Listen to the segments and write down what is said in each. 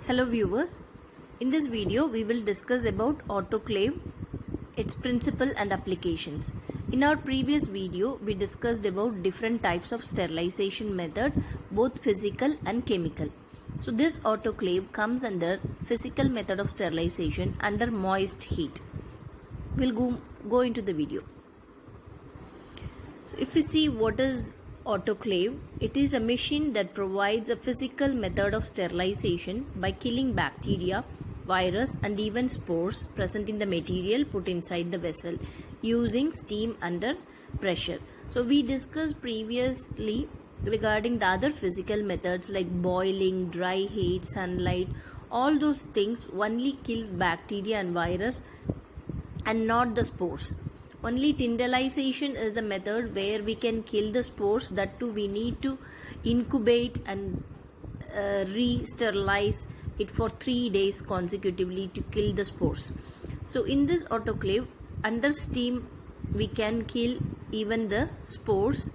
Hello viewers, in this video we will discuss about autoclave, its principle and applications. In our previous video we discussed about different types of sterilization method, both physical and chemical. So this autoclave comes under physical method of sterilization under moist heat. We'll go into the video. So if we see what is autoclave, it is a machine that provides a physical method of sterilization by killing bacteria, virus and even spores present in the material put inside the vessel using steam under pressure. So we discussed previously regarding the other physical methods like boiling, dry heat, sunlight. All those things only kills bacteria and virus and not the spores. Only tyndallization is the method where we can kill the spores. That too we need to incubate and re-sterilize it for 3 days consecutively to kill the spores. So in this autoclave, under steam we can kill even the spores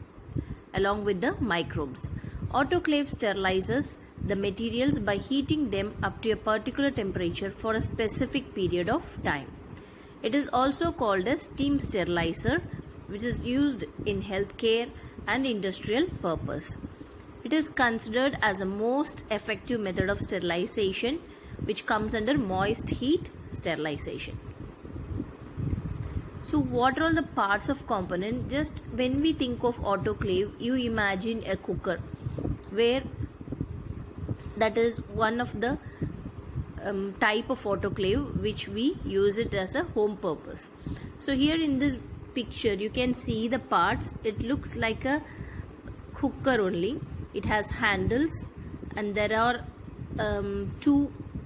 along with the microbes. Autoclave sterilizes the materials by heating them up to a particular temperature for a specific period of time. It is also called a steam sterilizer, which is used in healthcare and industrial purpose. It is considered as a most effective method of sterilization, which comes under moist heat sterilization. So what are all the parts of component? Just when we think of autoclave, you imagine a cooker, where that is one of the type of autoclave which we use it as a home purpose. So here in this picture you can see the parts. It looks like a cooker only. It has handles and there are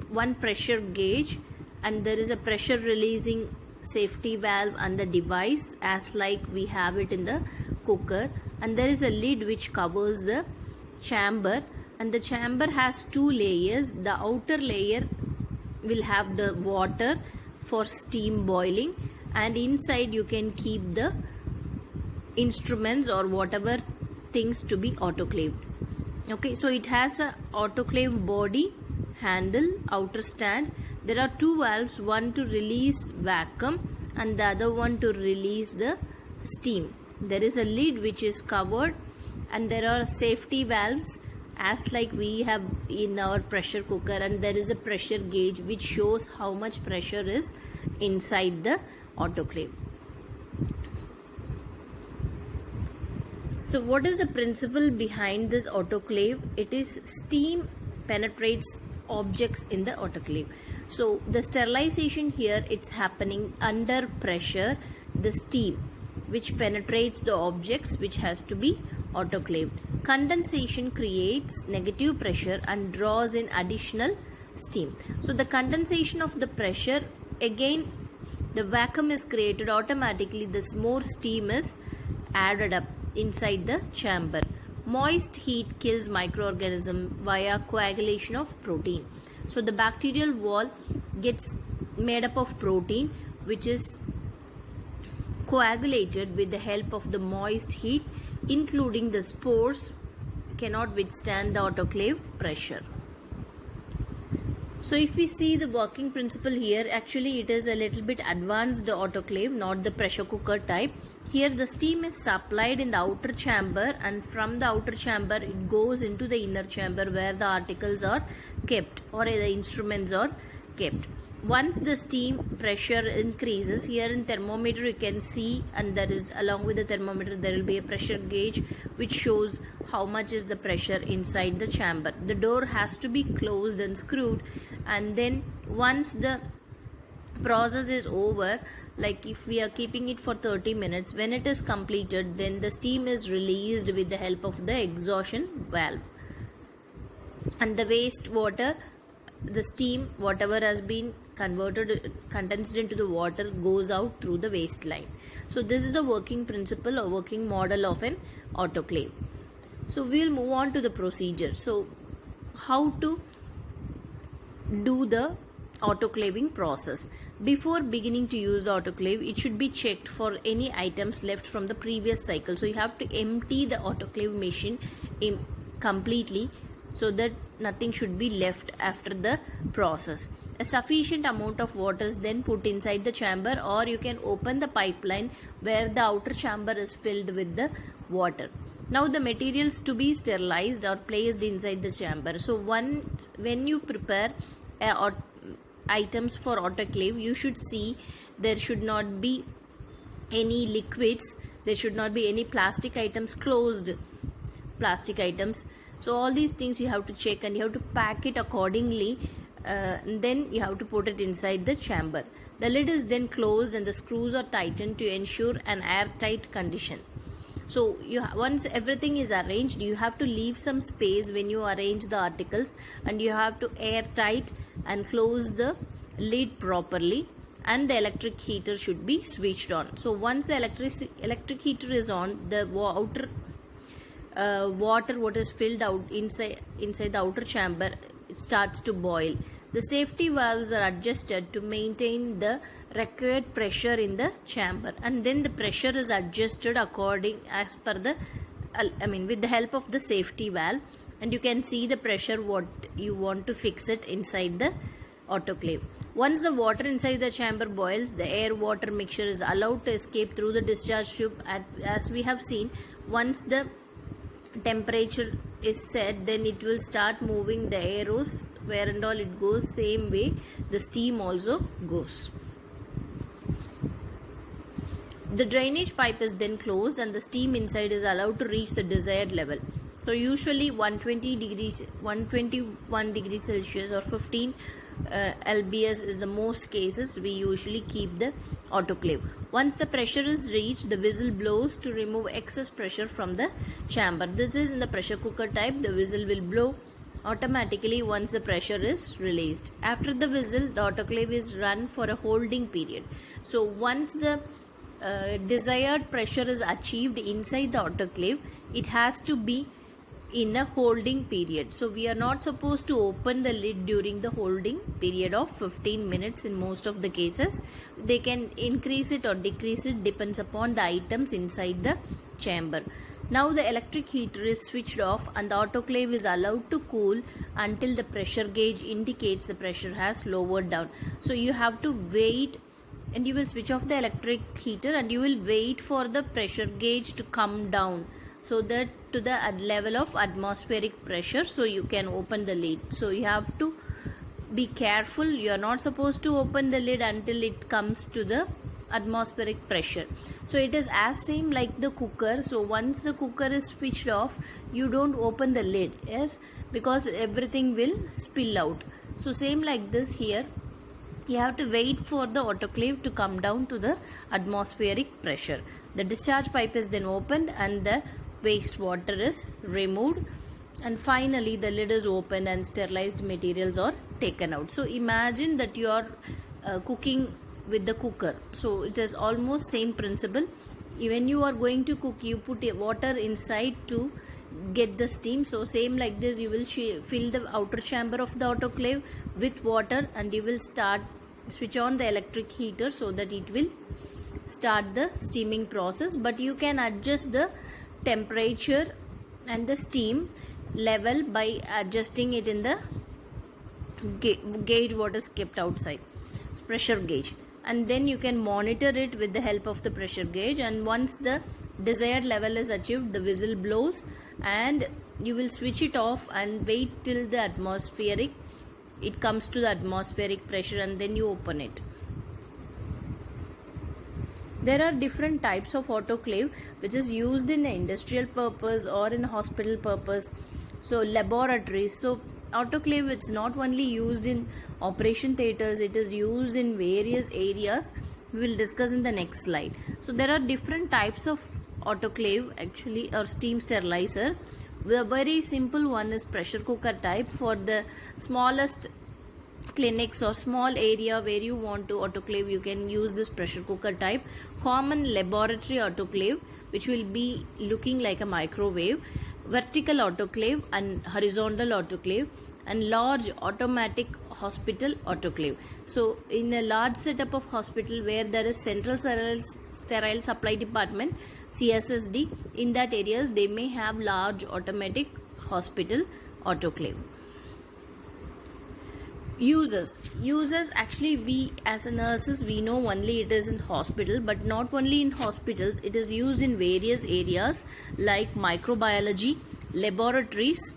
one pressure gauge, and there is a pressure releasing safety valve and the device as like we have it in the cooker, and there is a lid which covers the chamber, and the chamber has two layers. The outer layer will have the water for steam boiling, and inside you can keep the instruments or whatever things to be autoclaved. Okay, so it has a autoclave body, handle, outer stand. There are two valves, one to release vacuum and the other one to release the steam. There is a lid which is covered, and there are safety valves as like we have in our pressure cooker, and there is a pressure gauge which shows how much pressure is inside the autoclave. So what is the principle behind this autoclave? It is steam penetrates objects in the autoclave. So the sterilization here, it's happening under pressure. The steam which penetrates the objects which has to be autoclaved. Condensation creates negative pressure and draws in additional steam. So the condensation of the pressure, again the vacuum is created automatically. This more steam is added up inside the chamber. Moist heat kills microorganism via coagulation of protein. So the bacterial wall gets made up of protein which is coagulated with the help of the moist heat, including the spores cannot withstand the autoclave pressure. So if we see the working principle here, actually it is a little bit advanced autoclave, not the pressure cooker type. Here the steam is supplied in the outer chamber, and from the outer chamber it goes into the inner chamber where the articles are kept or the instruments are kept. Once the steam pressure increases, here in thermometer you can see, and there is along with the thermometer there will be a pressure gauge which shows how much is the pressure inside the chamber. The door has to be closed and screwed, and then once the process is over, like if we are keeping it for 30 minutes, when it is completed, then the steam is released with the help of the exhaustion valve, and the waste water, the steam whatever has been condensed into the water goes out through the waste line. So this is the working principle or working model of an autoclave. So we'll move on to the procedure. So how to do the autoclaving process? Before beginning to use the autoclave, it should be checked for any items left from the previous cycle. So you have to empty the autoclave machine completely so that nothing should be left after the process. A sufficient amount of water is then put inside the chamber, or you can open the pipeline where the outer chamber is filled with the water. Now the materials to be sterilized are placed inside the chamber. So when you prepare items for autoclave, you should see there should not be any liquids, there should not be any plastic items, closed plastic items. So all these things you have to check, and you have to pack it accordingly. Then you have to put it inside the chamber. The lid is then closed and the screws are tightened to ensure an airtight condition. So once everything is arranged, you have to leave some space when you arrange the articles, and you have to airtight and close the lid properly, and the electric heater should be switched on. So once the electric heater is on, the outer water what is filled out inside the outer chamber starts to boil. The safety valves are adjusted to maintain the required pressure in the chamber, and then the pressure is adjusted according as per the with the help of the safety valve, and you can see the pressure what you want to fix it inside the autoclave. Once the water inside the chamber boils, the air water mixture is allowed to escape through the discharge tube. As we have seen, once the temperature is set, then it will start moving the arrows where and all it goes. Same way the steam also goes. The drainage pipe is then closed, and the steam inside is allowed to reach the desired level. So usually 121 degrees Celsius or 15 lbs is the most cases we usually keep the autoclave. Once the pressure is reached, the whistle blows to remove excess pressure from the chamber. This is in the pressure cooker type. The whistle will blow automatically once the pressure is released. After the whistle, the autoclave is run for a holding period. So once the desired pressure is achieved inside the autoclave, it has to be in a holding period. So we are not supposed to open the lid during the holding period of 15 minutes in most of the cases. They can increase it or decrease it, depends upon the items inside the chamber. Now the electric heater is switched off, and the autoclave is allowed to cool until the pressure gauge indicates the pressure has lowered down. So you have to wait, and you will switch off the electric heater, and you will wait for the pressure gauge to come down, so that to the level of atmospheric pressure, so you can open the lid. So you have to be careful. You are not supposed to open the lid until it comes to the atmospheric pressure. So it is as same like the cooker. So once the cooker is switched off, you don't open the lid, yes, because everything will spill out. So same like this here, you have to wait for the autoclave to come down to the atmospheric pressure. The discharge pipe is then opened, and the waste water is removed, and finally the lid is opened and sterilized materials are taken out. So imagine that you are cooking with the cooker. So it is almost same principle. When you are going to cook, you put water inside to get the steam. So same like this, you will fill the outer chamber of the autoclave with water, and you will switch on the electric heater so that it will start the steaming process. But you can adjust the temperature and the steam level by adjusting it in the gauge what is kept outside, pressure gauge, and then you can monitor it with the help of the pressure gauge. And once the desired level is achieved, the whistle blows, and you will switch it off and wait till the it comes to the atmospheric pressure, and then you open it. There are different types of autoclave which is used in industrial purpose or in hospital purpose. So laboratories. So autoclave, it's not only used in operation theaters, it is used in various areas. We will discuss in the next slide. So there are different types of autoclave actually, or steam sterilizer. The very simple one is pressure cooker type. For the smallest clinics or small area where you want to autoclave, you can use this pressure cooker type. Common laboratory autoclave, which will be looking like a microwave. Vertical autoclave and horizontal autoclave, and large automatic hospital autoclave. So in a large setup of hospital where there is central sterile supply department, CSSD, in that areas they may have large automatic hospital autoclave. Uses actually, we as a nurses we know only it is in hospital, but not only in hospitals, it is used in various areas like microbiology, laboratories,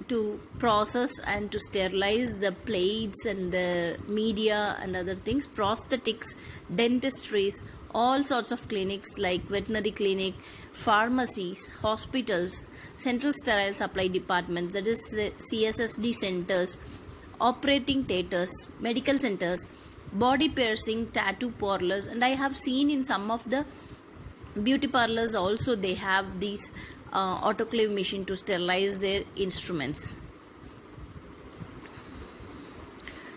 to process and to sterilize the plates and the media and other things, prosthetics, dentistries, all sorts of clinics like veterinary clinic, pharmacies, hospitals, central sterile supply departments, that is CSSD centers, operating theaters, medical centers, body piercing, tattoo parlors, and I have seen in some of the beauty parlors also they have these autoclave machine to sterilize their instruments.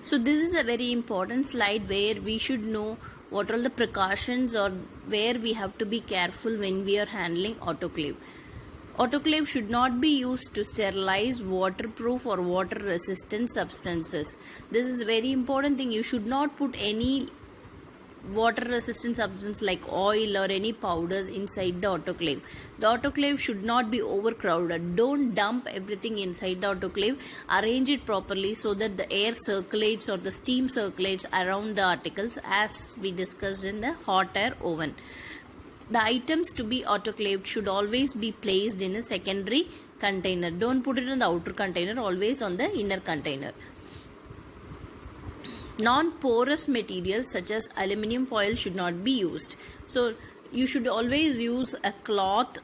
So this is a very important slide where we should know what are the precautions or where we have to be careful when we are handling autoclave. Autoclave should not be used to sterilize waterproof or water resistant substances. This is a very important thing. You should not put any water resistant substance like oil or any powders inside the autoclave. The autoclave should not be overcrowded. Don't dump everything inside the autoclave. Arrange it properly so that the air circulates or the steam circulates around the articles, as we discussed in the hot air oven. The items to be autoclaved should always be placed in a secondary container. Don't put it in the outer container, always on the inner container. Non-porous materials such as aluminum foil should not be used. So you should always use a cloth,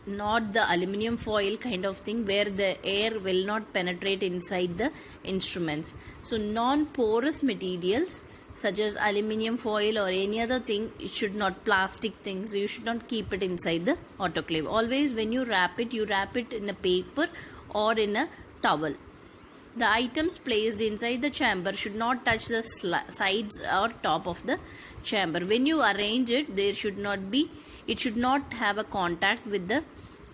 not the aluminum foil kind of thing where the air will not penetrate inside the instruments. So non-porous materials such as aluminum foil or any other thing, it should not, plastic things, you should not keep it inside the autoclave. Always when you wrap it in a paper or in a towel. The items placed inside the chamber should not touch the sides or top of the chamber. When you arrange it, it should not have a contact with the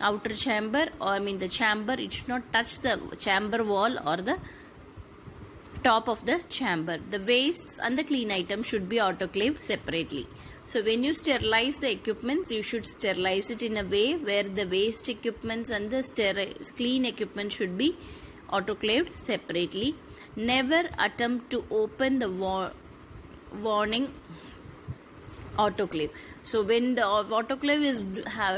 outer chamber, or the chamber, it should not touch the chamber wall or the top of the chamber. The wastes and the clean items should be autoclaved separately. So when you sterilize the equipments, you should sterilize it in a way where the waste equipments and the clean equipment should be autoclaved separately. Never attempt to open the warning autoclave. So when the autoclave is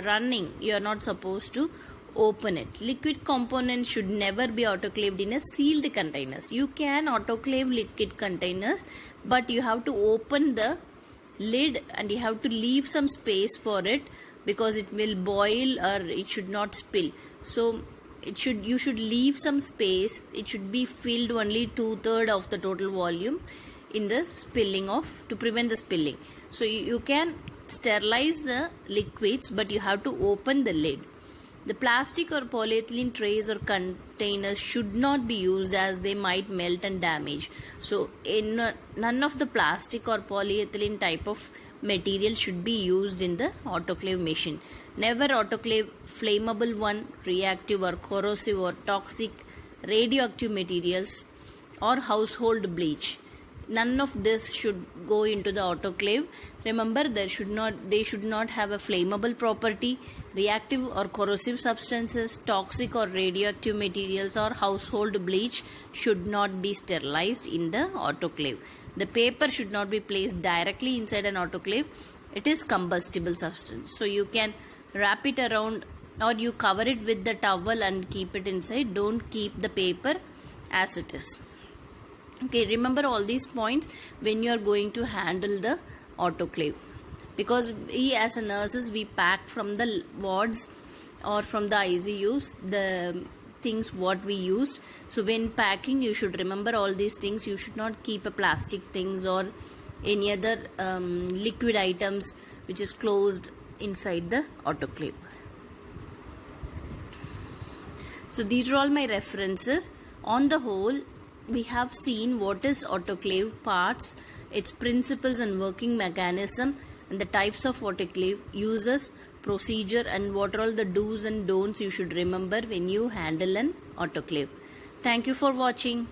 running, you are not supposed to open it. Liquid components should never be autoclaved in a sealed containers. You can autoclave liquid containers, but you have to open the lid and you have to leave some space for it, because it will boil or it should not spill. So you should leave some space. It should be filled only 2/3 of the total volume in the spilling to prevent the spilling. So you can sterilize the liquids, but you have to open the lid. The plastic or polyethylene trays or containers should not be used, as they might melt and damage. So none of the plastic or polyethylene type of material should be used in the autoclave machine. Never autoclave flammable, reactive or corrosive or toxic radioactive materials or household bleach. None of this should go into the autoclave. Remember, they should not have a flammable property. Reactive or corrosive substances, toxic or radioactive materials or household bleach should not be sterilized in the autoclave. The paper should not be placed directly inside an autoclave. It is combustible substance. So you can wrap it around or you cover it with the towel and keep it inside. Don't keep the paper as it is. Okay, remember all these points when you are going to handle the autoclave, because we as a nurses, we pack from the wards or from the ICUs the things what we used. So when packing, you should remember all these things. You should not keep a plastic things or any other liquid items which is closed inside the autoclave. So these are all my references. On the whole, we have seen what is autoclave parts, its principles and working mechanism, and the types of autoclave, uses, procedure, and what are all the do's and don'ts you should remember when you handle an autoclave. Thank you for watching.